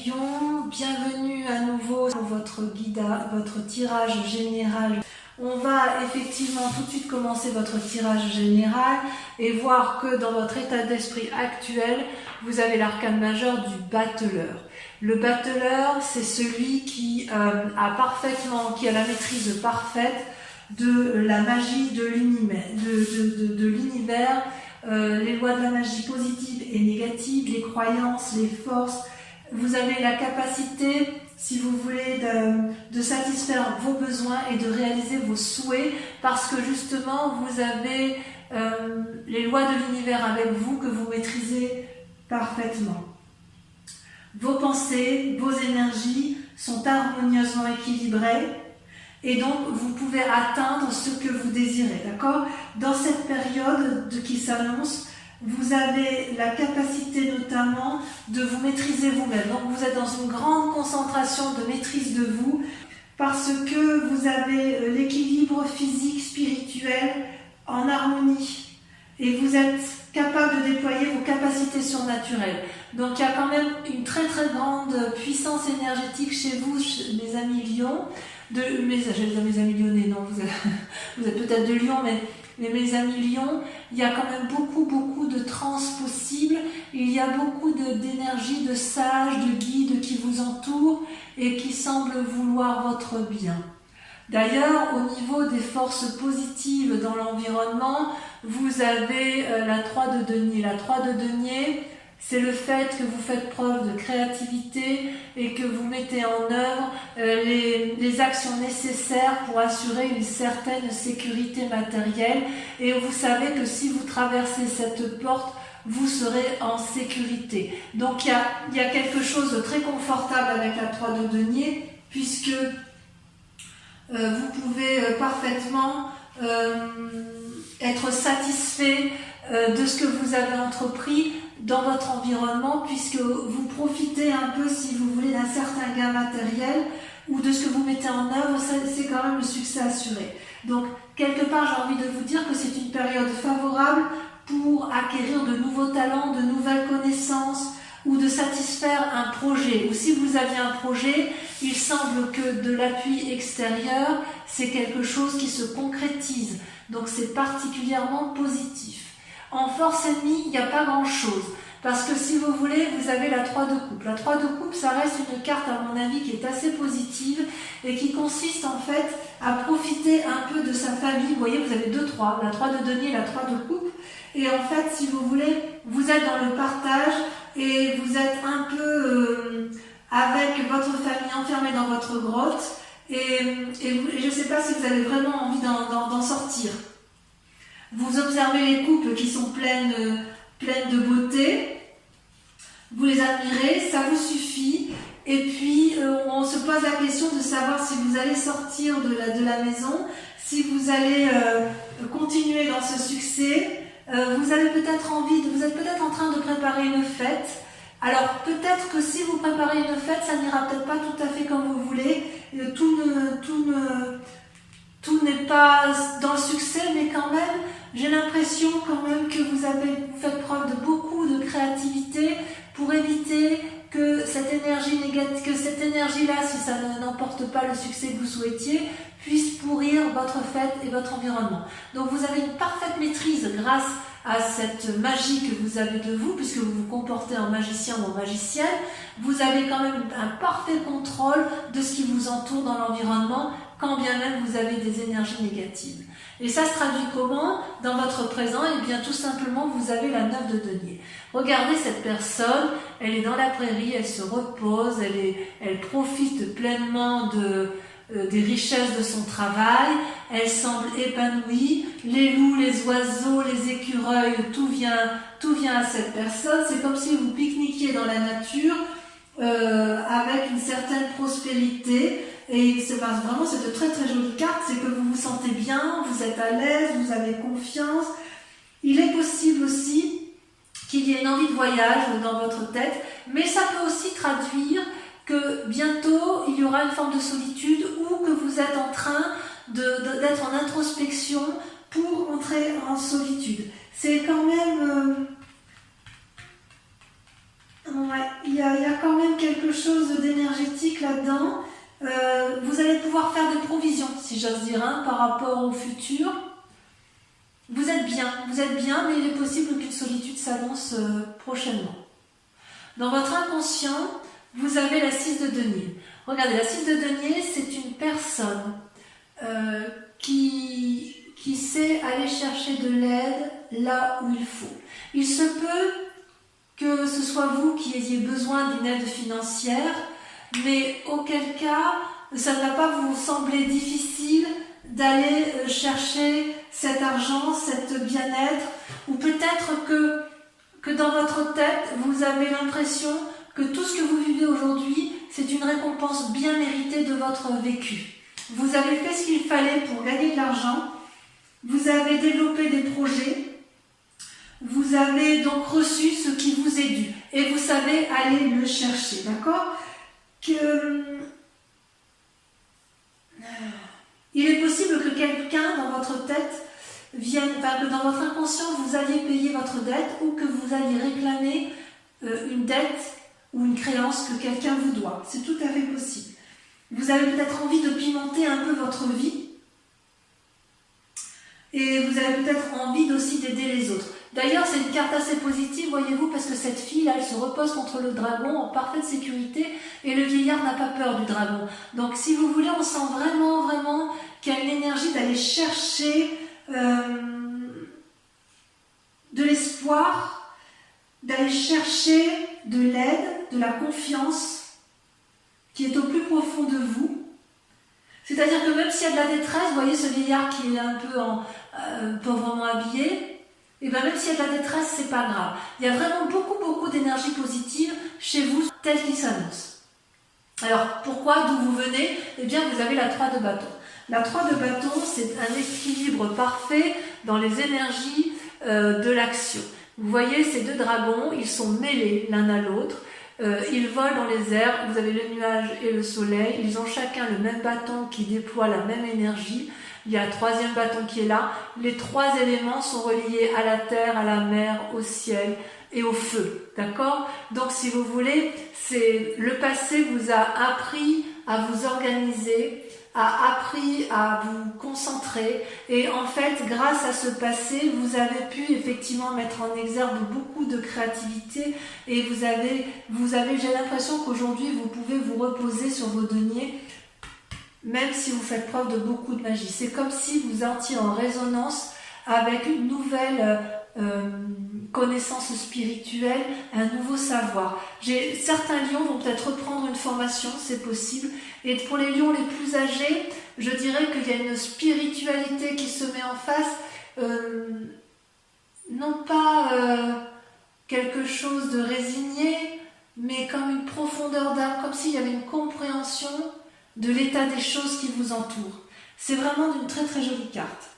Lion, bienvenue à nouveau pour votre votre tirage général. On va effectivement tout de suite commencer votre tirage général et voir que dans votre état d'esprit actuel, vous avez l'arcane majeur du battleur. Le battleur, c'est celui qui a la maîtrise parfaite de la magie de l'univers, les lois de la magie positive et négative, les croyances, les forces. Vous avez la capacité, si vous voulez, de satisfaire vos besoins et de réaliser vos souhaits parce que justement, vous avez les lois de l'univers avec vous que vous maîtrisez parfaitement. Vos pensées, vos énergies sont harmonieusement équilibrées et donc vous pouvez atteindre ce que vous désirez, d'accord? Dans cette période qui s'annonce, vous avez la capacité notamment de vous maîtriser vous-même. Donc vous êtes dans une grande concentration de maîtrise de vous parce que vous avez l'équilibre physique, spirituel en harmonie et vous êtes capable de déployer vos capacités surnaturelles. Donc il y a quand même une très très grande puissance énergétique chez vous, mes amis Lions. J'allais dire mes amis lyonnais, non, vous êtes peut-être de Lyon, mais mes amis Lions, il y a quand même beaucoup de trans possibles, il y a beaucoup d'énergie, de sages, de guides qui vous entourent et qui semblent vouloir votre bien. D'ailleurs, au niveau des forces positives dans l'environnement, vous avez la 3 de denier. La 3 de denier, c'est le fait que vous faites preuve de créativité et que vous mettez en œuvre les actions nécessaires pour assurer une certaine sécurité matérielle. Et vous savez que si vous traversez cette porte, vous serez en sécurité. Donc il y a quelque chose de très confortable avec la 3 de denier, puisque vous pouvez parfaitement être satisfait de ce que vous avez entrepris dans votre environnement, puisque vous profitez un peu, si vous voulez, d'un certain gain matériel ou de ce que vous mettez en œuvre, c'est quand même le succès assuré. Donc, quelque part, j'ai envie de vous dire que c'est une période favorable pour acquérir de nouveaux talents, de nouvelles connaissances ou de satisfaire un projet. Ou si vous aviez un projet, il semble que de l'appui extérieur, c'est quelque chose qui se concrétise. Donc, c'est particulièrement positif. En force ennemie, il n'y a pas grand-chose. Parce que si vous voulez, vous avez la 3 de coupe. La 3 de coupe, ça reste une carte, à mon avis, qui est assez positive et qui consiste en fait à profiter un peu de sa famille. Vous voyez, vous avez 2 3, la 3 de denier et la 3 de coupe. Et en fait, si vous voulez, vous êtes dans le partage et vous êtes un peu avec votre famille enfermée dans votre grotte. Et je ne sais pas si vous avez vraiment envie d'en sortir. Vous observez les couples qui sont pleines de beauté, vous les admirez, ça vous suffit, et puis on se pose la question de savoir si vous allez sortir de la maison, si vous allez continuer dans ce succès, vous êtes peut-être en train de préparer une fête. Alors peut-être que si vous préparez une fête, ça n'ira peut-être pas tout à fait comme vous voulez, tout n'est pas dans le succès, mais quand même, j'ai l'impression quand même que vous faites preuve de beaucoup de créativité pour éviter que cette énergie-là, si ça n'emporte pas le succès que vous souhaitiez, puisse pourrir votre fête et votre environnement. Donc vous avez une parfaite maîtrise grâce à cette magie que vous avez de vous, puisque vous vous comportez en magicien ou en magicienne, vous avez quand même un parfait contrôle de ce qui vous entoure dans l'environnement, quand bien même vous avez des énergies négatives. Et ça se traduit comment dans votre présent? Eh bien tout simplement vous avez la 9 de denier. Regardez cette personne, elle est dans la prairie, elle se repose, elle profite pleinement des richesses de son travail, elle semble épanouie, les loups, les oiseaux, les écureuils, tout vient à cette personne, c'est comme si vous pique-niquiez dans la nature avec une certaine prospérité. Et c'est vraiment c'est de très très jolies cartes, c'est que vous vous sentez bien, vous êtes à l'aise, vous avez confiance. Il est possible aussi qu'il y ait une envie de voyage dans votre tête, mais ça peut aussi traduire que bientôt il y aura une forme de solitude ou que vous êtes en train d'être en introspection pour entrer en solitude. C'est quand même Ouais, il y a quand même quelque chose d'énergétique là-dedans. Vous allez pouvoir faire des provisions, si j'ose dire, hein, par rapport au futur. Vous êtes bien, mais il est possible qu'une solitude s'annonce prochainement. Dans votre inconscient, vous avez la 6 de denier. Regardez, la 6 de denier, c'est une personne qui sait aller chercher de l'aide là où il faut. Il se peut que ce soit vous qui ayez besoin d'une aide financière, mais auquel cas, ça ne va pas vous sembler difficile d'aller chercher cet argent, cet bien-être, ou peut-être que dans votre tête, vous avez l'impression que tout ce que vous vivez aujourd'hui, c'est une récompense bien méritée de votre vécu. Vous avez fait ce qu'il fallait pour gagner de l'argent, vous avez développé des projets, vous avez donc reçu ce qui vous est dû, et vous savez aller le chercher, d'accord ? Il est possible que quelqu'un dans votre tête vienne, que dans votre inconscient vous alliez payer votre dette ou que vous alliez réclamer une dette ou une créance que quelqu'un vous doit. C'est tout à fait possible. Vous avez peut-être envie de pimenter un peu votre vie et vous avez peut-être envie aussi d'aider les autres. D'ailleurs, c'est une carte assez positive, voyez-vous, parce que cette fille-là, elle se repose contre le dragon en parfaite sécurité et le vieillard n'a pas peur du dragon. Donc, si vous voulez, on sent vraiment, vraiment qu'il y a une énergie d'aller chercher de l'espoir, d'aller chercher de l'aide, de la confiance qui est au plus profond de vous. C'est-à-dire que même s'il y a de la détresse, vous voyez ce vieillard qui est un peu pauvrement habillé, et bien même s'il y a de la détresse, c'est pas grave. Il y a vraiment beaucoup d'énergie positive chez vous, telle qu'il s'annonce. Alors, pourquoi, d'où vous venez? Eh bien, vous avez la 3 de bâton. La 3 de bâton, c'est un équilibre parfait dans les énergies de l'action. Vous voyez ces deux dragons, ils sont mêlés l'un à l'autre. Ils volent dans les airs, vous avez le nuage et le soleil, ils ont chacun le même bâton qui déploie la même énergie. Il y a un troisième bâton qui est là. Les trois éléments sont reliés à la terre, à la mer, au ciel et au feu. D'accord? Donc si vous voulez, le passé vous a appris à vous organiser, a appris à vous concentrer, et en fait grâce à ce passé vous avez pu effectivement mettre en exergue beaucoup de créativité, et vous avez j'ai l'impression qu'aujourd'hui vous pouvez vous reposer sur vos deniers même si vous faites preuve de beaucoup de magie. C'est comme si vous entriez en résonance avec une nouvelle connaissance spirituelle, un nouveau savoir. Certains lions vont peut-être reprendre une formation, c'est possible. Et pour les lions les plus âgés, je dirais qu'il y a une spiritualité qui se met en face, non pas quelque chose de résigné, mais comme une profondeur d'âme, comme s'il y avait une compréhension de l'état des choses qui vous entourent. C'est vraiment une très très jolie carte.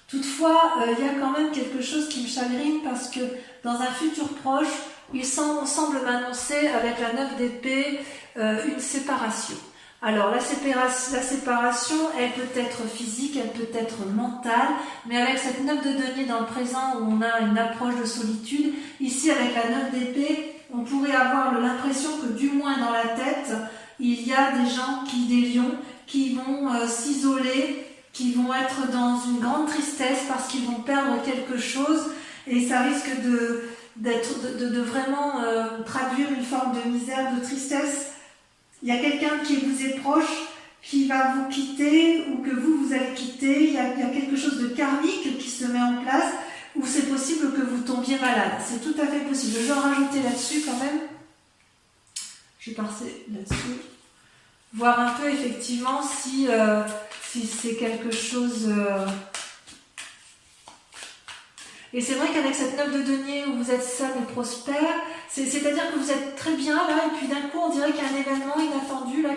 Toutefois, il y a quand même quelque chose qui me chagrine, parce que dans un futur proche, on semble m'annoncer avec la 9 d'épée une séparation. Alors la séparation, elle peut être physique, elle peut être mentale, mais avec cette 9 de denier dans le présent où on a une approche de solitude, ici avec la 9 d'épée, on pourrait avoir l'impression que du moins dans la tête, il y a des gens, des lions, qui vont s'isoler, qui vont être dans une grande tristesse parce qu'ils vont perdre quelque chose, et ça risque de vraiment traduire une forme de misère, de tristesse. Il y a quelqu'un qui vous est proche, qui va vous quitter, ou que vous allez quitter. Il y a quelque chose de karmique qui se met en place, ou c'est possible que vous tombiez malade. C'est tout à fait possible. Je vais en rajouter là-dessus quand même. Je vais passer là-dessus. Voir un peu effectivement si c'est quelque chose... Et c'est vrai qu'avec cette 9 de denier où vous êtes seul et prospère, c'est-à-dire que vous êtes très bien là, et puis d'un coup on dirait qu'il y a un événement inattendu là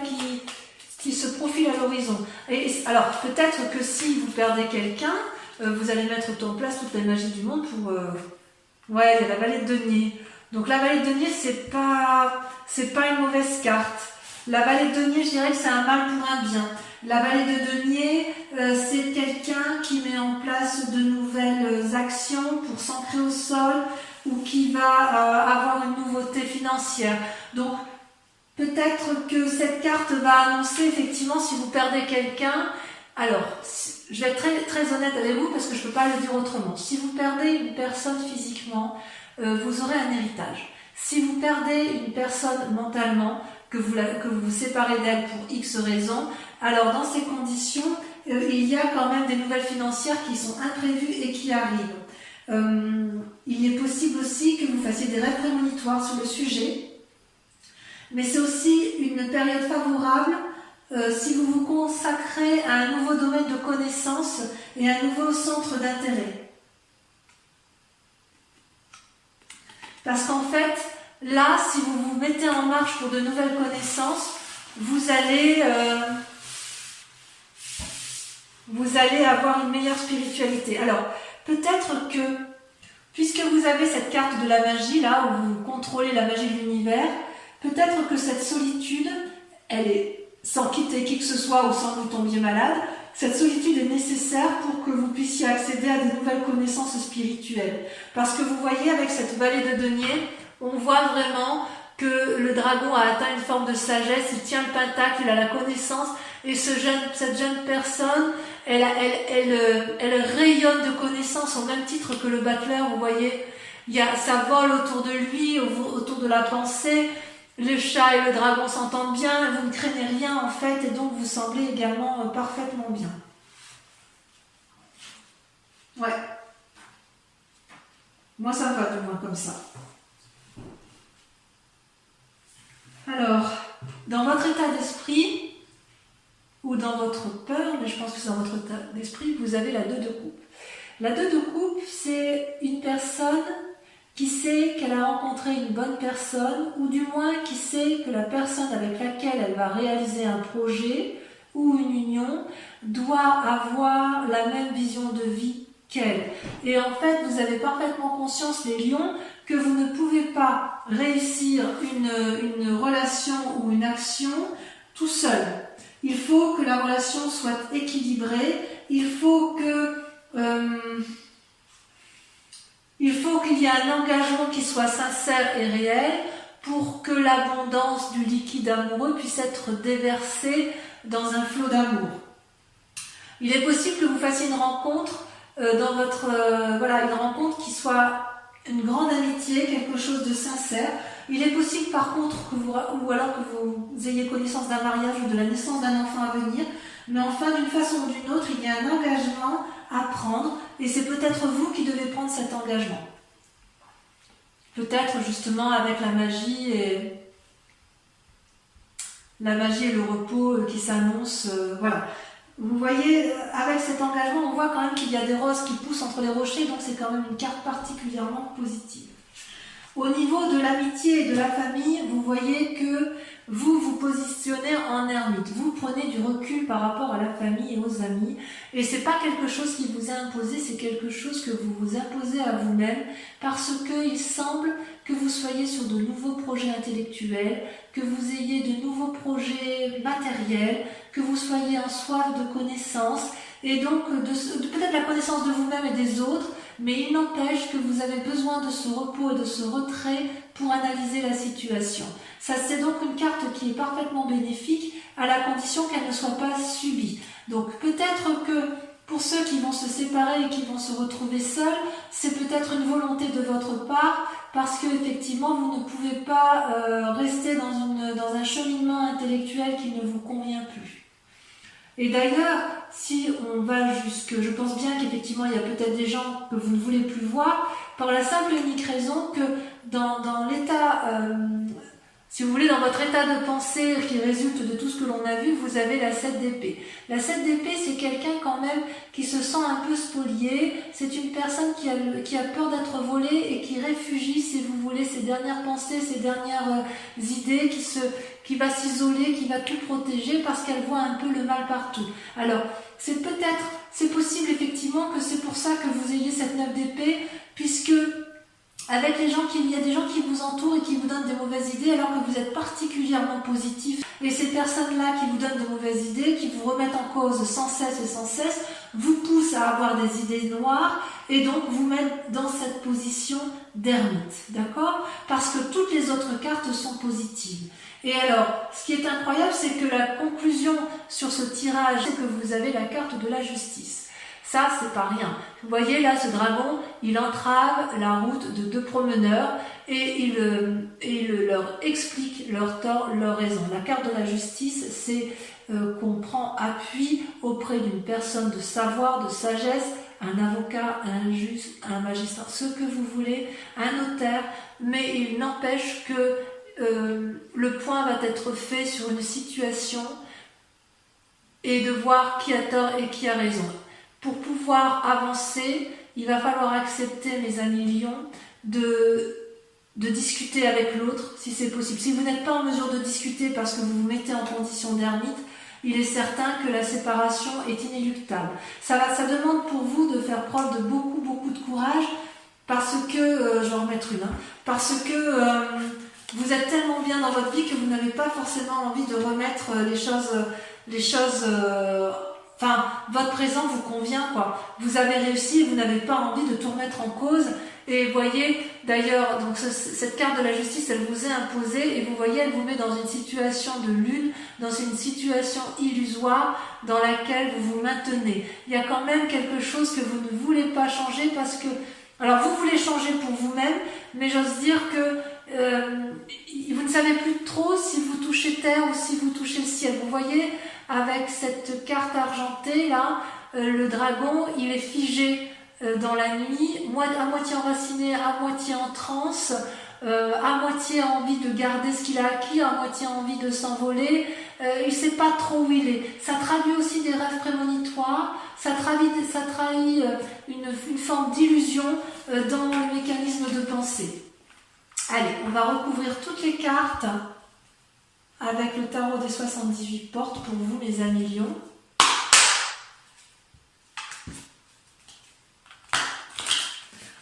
qui se profile à l'horizon. Et alors peut-être que si vous perdez quelqu'un, vous allez mettre en place toute la magie du monde pour... Ouais, il y a la vallée de denier. Donc la vallée de denier, c'est pas une mauvaise carte. La vallée de denier, je dirais que c'est un mal pour un bien. La vallée de denier, c'est quelqu'un qui met en place de nouvelles actions pour s'ancrer au sol, ou qui va avoir une nouveauté financière. financière. Donc, peut-être que cette carte va annoncer effectivement si vous perdez quelqu'un. Alors, je vais être très, très honnête avec vous parce que je ne peux pas le dire autrement. Si vous perdez une personne physiquement, vous aurez un héritage. Si vous perdez une personne mentalement, que vous vous séparez d'elle pour X raisons, alors dans ces conditions, il y a quand même des nouvelles financières qui sont imprévues et qui arrivent. Il est possible aussi que vous fassiez des rêves prémonitoires sur le sujet, mais c'est aussi une période favorable si vous vous consacrez à un nouveau domaine de connaissances et un nouveau centre d'intérêt. Parce qu'en fait, là, si vous vous mettez en marche pour de nouvelles connaissances, vous allez avoir une meilleure spiritualité. Alors, peut-être que, puisque vous avez cette carte de la magie, là, où vous contrôlez la magie de l'univers, peut-être que cette solitude, elle est, sans quitter qui que ce soit ou sans que vous tombiez malade, cette solitude est nécessaire pour que vous puissiez accéder à de nouvelles connaissances spirituelles. Parce que vous voyez, avec cette vallée de denier, on voit vraiment que le dragon a atteint une forme de sagesse, il tient le pentacle, il a la connaissance, et cette jeune personne, elle rayonne de connaissances au même titre que le battleur, vous voyez, ça vole autour de lui, autour de la pensée. Le chat et le dragon s'entendent bien, vous ne craignez rien en fait, et donc vous semblez également parfaitement bien. Ouais. Moi ça me va du moins comme ça. Alors, dans votre état d'esprit, ou dans votre peur, mais je pense que c'est dans votre état d'esprit, vous avez la 2 de coupe. La 2 de coupe, c'est une personne qui sait qu'elle a rencontré une bonne personne, ou du moins qui sait que la personne avec laquelle elle va réaliser un projet ou une union doit avoir la même vision de vie qu'elle. Et en fait, vous avez parfaitement conscience, les lions, que vous ne pouvez pas réussir une relation ou une action tout seul. Il faut que la relation soit équilibrée, il faut qu'il y ait un engagement qui soit sincère et réel pour que l'abondance du liquide amoureux puisse être déversée dans un flot d'amour. Il est possible que vous fassiez une rencontre une rencontre qui soit une grande amitié, quelque chose de sincère. Il est possible par contre ou alors que vous ayez connaissance d'un mariage ou de la naissance d'un enfant à venir, mais enfin d'une façon ou d'une autre, il y a un engagement à prendre et c'est peut-être vous qui devez prendre cet engagement. Peut-être justement avec la magie et le repos qui s'annoncent, voilà. Vous voyez, avec cet engagement, on voit quand même qu'il y a des roses qui poussent entre les rochers, donc c'est quand même une carte particulièrement positive. Au niveau de l'amitié et de la famille, vous voyez que vous vous positionnez en ermite. Vous prenez du recul par rapport à la famille et aux amis. Et c'est pas quelque chose qui vous est imposé, c'est quelque chose que vous vous imposez à vous-même parce qu'il semble que vous soyez sur de nouveaux projets intellectuels, que vous ayez de nouveaux projets matériels, que vous soyez en soif de connaissances et donc peut-être la connaissance de vous-même et des autres, mais il n'empêche que vous avez besoin de ce repos et de ce retrait pour analyser la situation. Ça, c'est donc une carte qui est parfaitement bénéfique à la condition qu'elle ne soit pas subie. Donc peut-être que pour ceux qui vont se séparer et qui vont se retrouver seuls, c'est peut-être une volonté de votre part parce que effectivement vous ne pouvez pas rester dans un cheminement intellectuel qui ne vous convient plus. Et d'ailleurs, si on va jusque, je pense bien qu'effectivement il y a peut-être des gens que vous ne voulez plus voir, par la simple et unique raison que dans l'état, si vous voulez, dans votre état de pensée qui résulte de tout ce que l'on a vu, vous avez la 7 d'épée. La 7 d'épée, c'est quelqu'un quand même qui se sent un peu spolié, c'est une personne qui a peur d'être volée et qui réfugie, si vous voulez, ses dernières pensées, ses dernières idées, qui va s'isoler, qui va tout protéger parce qu'elle voit un peu le mal partout. Alors, c'est possible effectivement que c'est pour ça que vous ayez cette 9 d'épée, puisque avec il y a des gens qui vous entourent et qui vous donnent des mauvaises idées alors que vous êtes particulièrement positif. Et ces personnes-là qui vous donnent de mauvaises idées, qui vous remettent en cause sans cesse et sans cesse, vous pousse à avoir des idées noires et donc vous met dans cette position d'ermite, d'accord? Parce que toutes les autres cartes sont positives. Et alors, ce qui est incroyable, c'est que la conclusion sur ce tirage, c'est que vous avez la carte de la justice. Ça, c'est pas rien. Vous voyez là, ce dragon, il entrave la route de deux promeneurs et il leur explique leur tort, leur raison. La carte de la justice, c'est qu'on prend appui auprès d'une personne de savoir, de sagesse, un avocat, un juge, un magistrat, ce que vous voulez, un notaire, mais il n'empêche que le point va être fait sur une situation et de voir qui a tort et qui a raison. Pour pouvoir avancer, il va falloir accepter, mes amis lions, de discuter avec l'autre, si c'est possible. Si vous n'êtes pas en mesure de discuter parce que vous vous mettez en condition d'ermite, il est certain que la séparation est inéluctable. Ça demande pour vous de faire preuve de beaucoup de courage, parce que, je vais en remettre une, parce que vous êtes tellement bien dans votre vie que vous n'avez pas forcément envie de remettre les choses, enfin, votre présent vous convient, quoi. Vous avez réussi et vous n'avez pas envie de tout remettre en cause. Et voyez, d'ailleurs, donc cette carte de la justice, elle vous est imposée et vous voyez, elle vous met dans une situation de lune, dans une situation illusoire dans laquelle vous vous maintenez. Il y a quand même quelque chose que vous ne voulez pas changer parce que, alors vous voulez changer pour vous-même, mais j'ose dire que vous ne savez plus trop si vous touchez terre ou si vous touchez le ciel. Vous voyez, avec cette carte argentée là, le dragon, il est figé dans la nuit, à moitié enraciné, à moitié en transe, à moitié envie de garder ce qu'il a acquis, à moitié envie de s'envoler. Il ne sait pas trop où il est. Ça traduit aussi des rêves prémonitoires, ça trahit une forme d'illusion dans le mécanisme de pensée. Allez, on va recouvrir toutes les cartes avec le tarot des 78 portes pour vous, mes amis lions.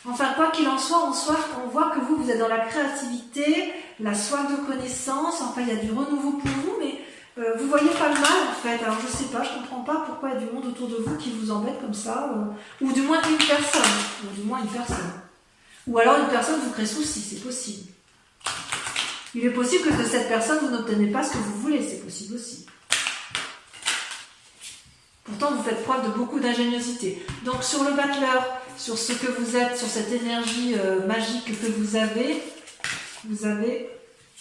Enfin, quoi qu'il en soit, on voit que vous êtes dans la créativité, la soif de connaissance, enfin, il y a du renouveau pour vous, mais vous voyez pas le mal, en fait. Alors, je sais pas, je comprends pas pourquoi il y a du monde autour de vous qui vous embête comme ça, ou du moins une personne. Ou alors une personne vous crée souci, c'est possible. Il est possible que de cette personne, vous n'obtenez pas ce que vous voulez, c'est possible aussi. Pourtant, vous faites preuve de beaucoup d'ingéniosité. Donc, sur le battleur, sur ce que vous êtes, sur cette énergie magique que vous avez,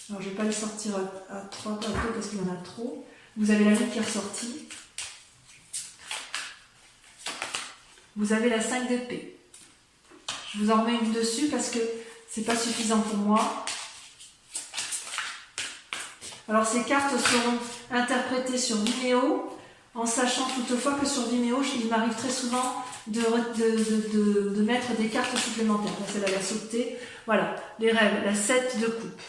alors je ne vais pas le sortir à 3 tableaux parce qu'il y en a trop, vous avez la lune qui est ressortie, vous avez la 5 d'épée. Je vous en remets une dessus parce que c'est pas suffisant pour moi. Alors ces cartes seront interprétées sur Vimeo, en sachant toutefois que sur Vimeo, il m'arrive très souvent de mettre des cartes supplémentaires. Celle-là, elle a sauté. Voilà, les rêves, la 7 de coupe.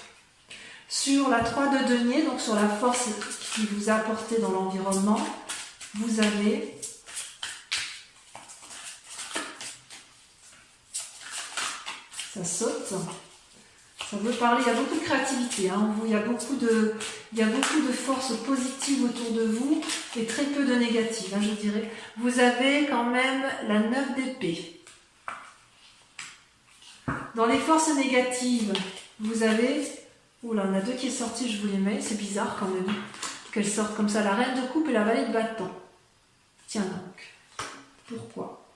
Sur la 3 de denier, donc sur la force qui vous a apporté dans l'environnement, vous avez ça saute. Ça veut parler, il y a beaucoup de créativité, hein. Il y a beaucoup de forces positives autour de vous et très peu de négatives, hein, je dirais. Vous avez quand même la 9 d'épée. Dans les forces négatives, vous avez... Oula, on a deux qui est sorti, je vous les mets, c'est bizarre quand même qu'elles sortent comme ça, la reine de coupe et la vallée de bâton. Tiens donc, pourquoi?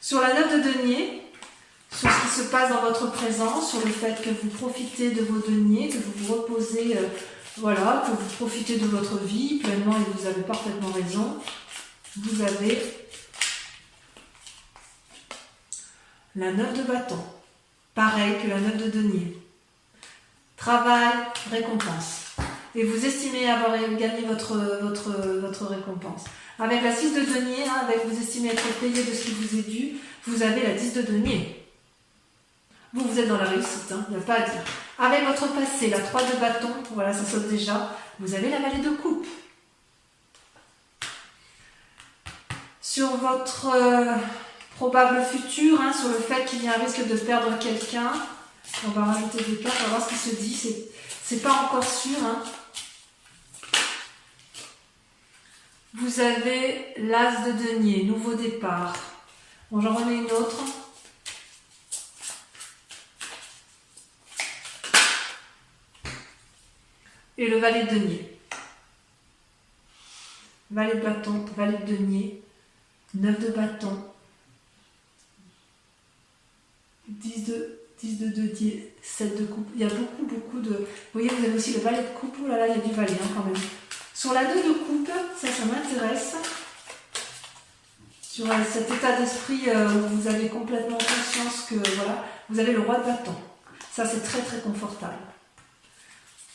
Sur la 9 de denier, sur ce qui se passe dans votre présent, sur le fait que vous profitez de vos deniers, que vous vous reposez, voilà, que vous profitez de votre vie pleinement et vous avez parfaitement raison. Vous avez la 9 de bâton, pareil que la 9 de denier. Travail, récompense. Et vous estimez avoir gagné votre récompense. Avec la 6 de denier, hein, vous estimez être payé de ce qui vous est dû, vous avez la 10 de denier. Vous êtes dans la réussite, hein, il n'y a pas à dire. Avec votre passé, la 3 de bâton, voilà, ça saute déjà, vous avez la vallée de coupe. Sur votre probable futur, hein, sur le fait qu'il y a un risque de perdre quelqu'un, on va rajouter des cartes, on va voir ce qui se dit, c'est pas encore sûr. Hein. Vous avez l'As de denier, nouveau départ. Bon, j'en remets une autre. Et le valet de denier. Valet de bâton, valet de denier, 9 de bâton, 10 de denier, 7 de coupe. Il y a beaucoup de... Vous voyez, vous avez aussi le valet de coupe. Oh là là, il y a du valet quand même. Sur la 2 de coupe, ça m'intéresse. Sur cet état d'esprit où vous avez complètement conscience que voilà, vous avez le roi de bâton. Ça, c'est très très confortable.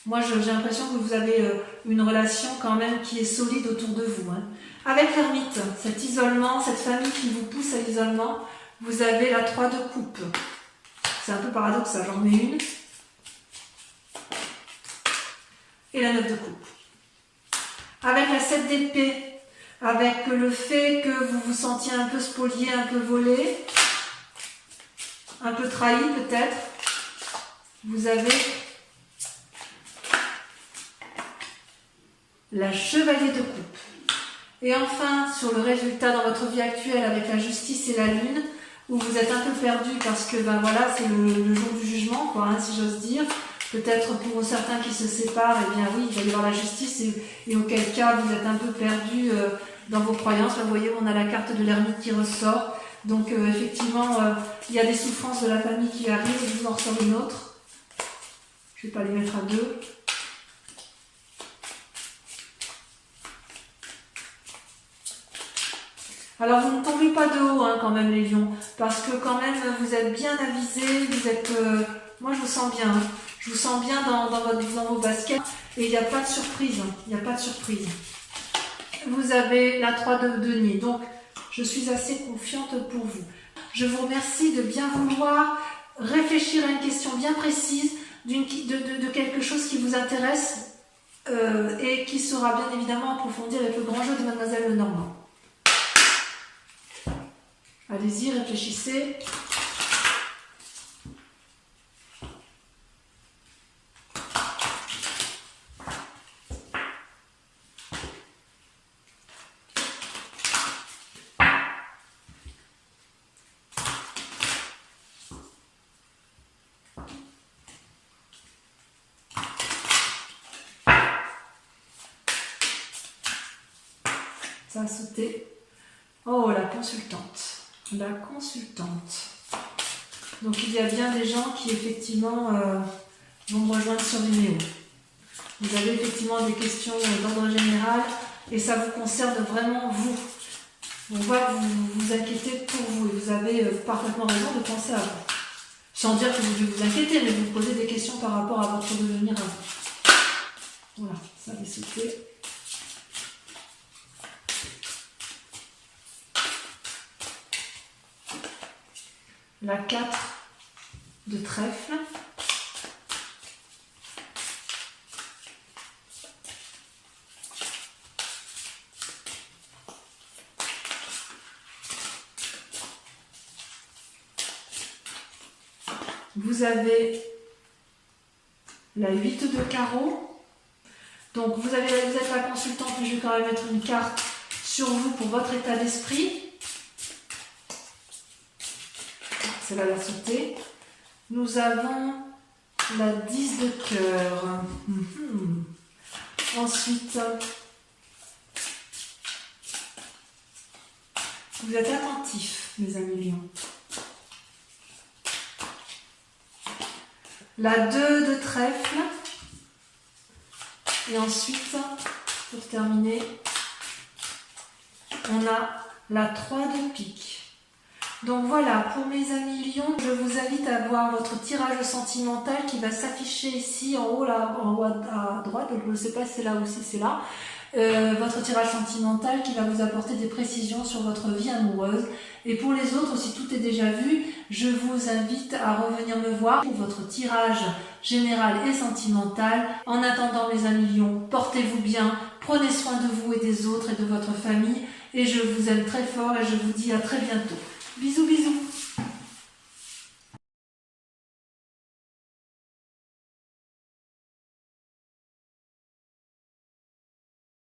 Moi, j'ai l'impression que vous avez une relation quand même qui est solide autour de vous. Hein. Avec l'ermite, cet isolement, cette famille qui vous pousse à l'isolement, vous avez la 3 de coupe. C'est un peu paradoxal, j'en mets une. Et la 9 de coupe. Avec la 7 d'épée, avec le fait que vous vous sentiez un peu spolié, un peu volé, un peu trahi peut-être, vous avez la chevalier de coupe. Et enfin, sur le résultat dans votre vie actuelle avec la justice et la lune, où vous êtes un peu perdu parce que ben voilà, c'est le jour du jugement, quoi, hein, si j'ose dire. Peut-être pour certains qui se séparent, eh bien oui, il va y avoir la justice et auquel cas vous êtes un peu perdu dans vos croyances. Là, vous voyez, on a la carte de l'ermite qui ressort. Donc effectivement, il y a des souffrances de la famille qui arrivent. Je vous en ressors une autre. Je ne vais pas les mettre à deux. Alors vous ne tombez pas de haut hein, quand même les lions, parce que quand même vous êtes bien avisés, vous êtes... moi je vous sens bien, hein. Je vous sens bien dans vos baskets et il n'y a pas de surprise, hein. Il n'y a pas de surprise. Vous avez la 3 de denier, donc je suis assez confiante pour vous. Je vous remercie de bien vouloir réfléchir à une question bien précise, de quelque chose qui vous intéresse et qui sera bien évidemment approfondi avec le grand jeu de Mademoiselle Lenormand. Allez-y, réfléchissez. Ça a sauté. Oh, la consultante. La consultante. Donc il y a bien des gens qui effectivement vont me rejoindre sur Vimeo. Vous avez effectivement des questions d'ordre général et ça vous concerne vraiment vous. On voit que vous vous inquiétez pour vous et vous avez parfaitement raison de penser à vous. Sans dire que vous devez vous inquiéter, mais vous posez des questions par rapport à votre devenir à vous. Voilà, ça va sauter. La 4 de trèfle. Vous avez la 8 de carreau. Donc vous êtes la consultante, mais je vais quand même mettre une carte sur vous pour votre état d'esprit. Celle-là va sauter. Nous avons la 10 de cœur. Ensuite, vous êtes attentifs, mes amis lions. La 2 de trèfle. Et ensuite, pour terminer, on a la 3 de pique. Donc voilà, pour mes amis lions, je vous invite à voir votre tirage sentimental qui va s'afficher ici en haut, là, en haut à droite, je ne sais pas si c'est là ou si c'est là. Votre tirage sentimental qui va vous apporter des précisions sur votre vie amoureuse. Et pour les autres, si tout est déjà vu, je vous invite à revenir me voir pour votre tirage général et sentimental. En attendant, mes amis lions, portez-vous bien, prenez soin de vous et des autres et de votre famille. Et je vous aime très fort et je vous dis à très bientôt. Bisous, bisous.